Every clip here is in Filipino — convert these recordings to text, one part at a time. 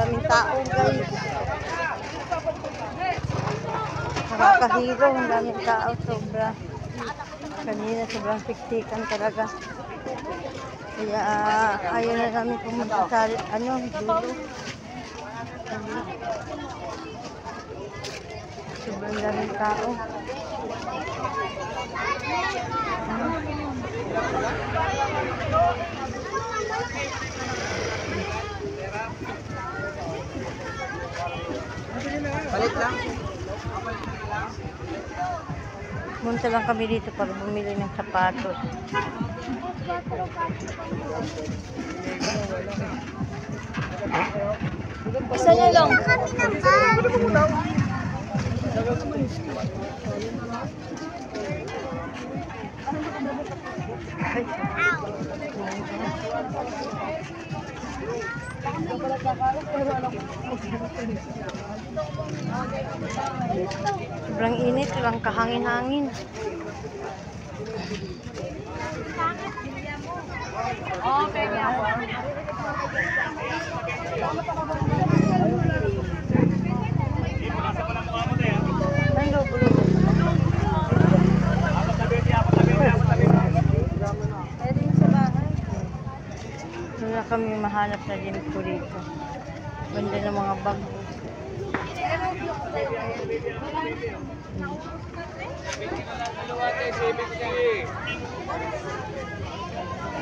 daming tao, guys. Nakakahiro, ang daming tao, sobra. Kanina, sobrang siksikan talaga. Kaya, ayaw na namin pumunta sa, dulo. Sobrang daming tao. Balik lang. Punta lang kami dito para bumili ng sapatos. Isa na lang. Sobrang init, walang kahangin-hangin. Wala kami mahanap na din po dito. Ganda ng mga bag.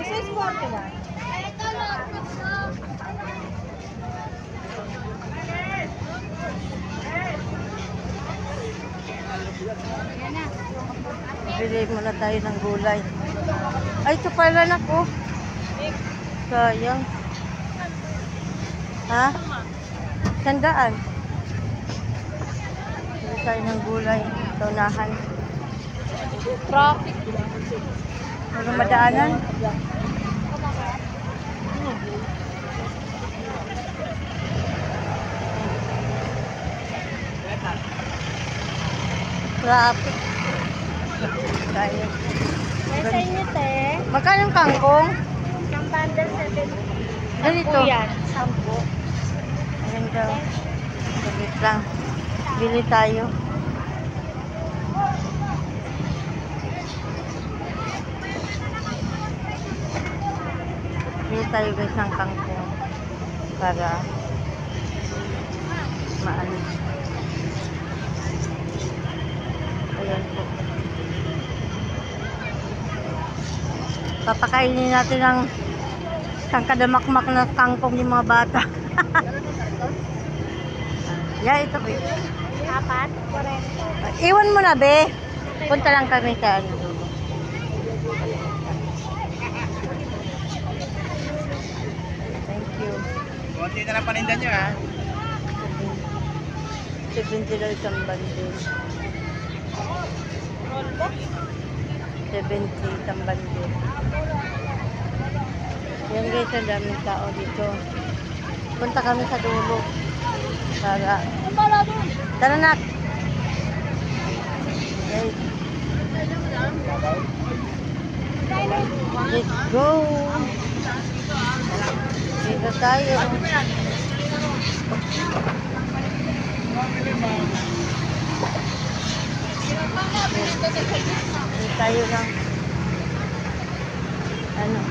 Size 40 ba? Bili muna tayo ng gulay. Ay, ito pala na ko. Sayang. Ha? 100. Bili tayo ng gulay. Taunahan. Traffic. Walang madaanan. Traffic. Tayo. Nasa inyo, te. Magkano yung kangkong? Isang bundle, 7. Ganito. Yan, 10. Ayan daw. Saglit lang. Bili tayo. Bili tayo guys ng kangkong para maano. Ayan po. Papakainin natin ng isang kadamakmak na kangkong yung mga bata. Yeah, ito po. 4, 40. Iwan mo na, be. Punta lang kami sa ano. Thank you. Konti na lang paninda nyo, ha? 70 daw isang bandil. 70 isang bandil. Yan guys, ang daming tao dito. Punta kami sa dulo. Tara na. Guys. Let's go. Dito tayo. Dito tayo lang. Ano?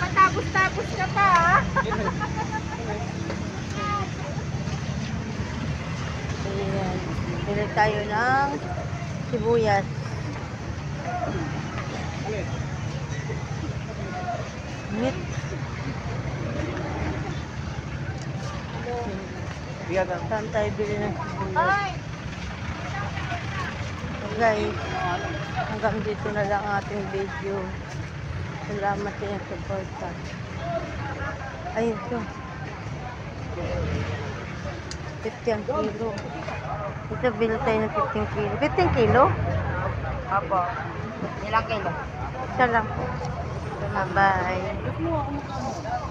Matapos-tapos ka pa, ha? Ayan. Bili tayo ng sibuyas. Meat. Saan tayo bili ng sibuyas? Guys, hanggang dito na lang ating video. Salamat sa inyong suporta. Ayun ito. 50 ang kilo. Ito, bili tayo ng 15 kilo. 15 kilo? Apo. Ilang kilo? Isa lang po. Bye-bye.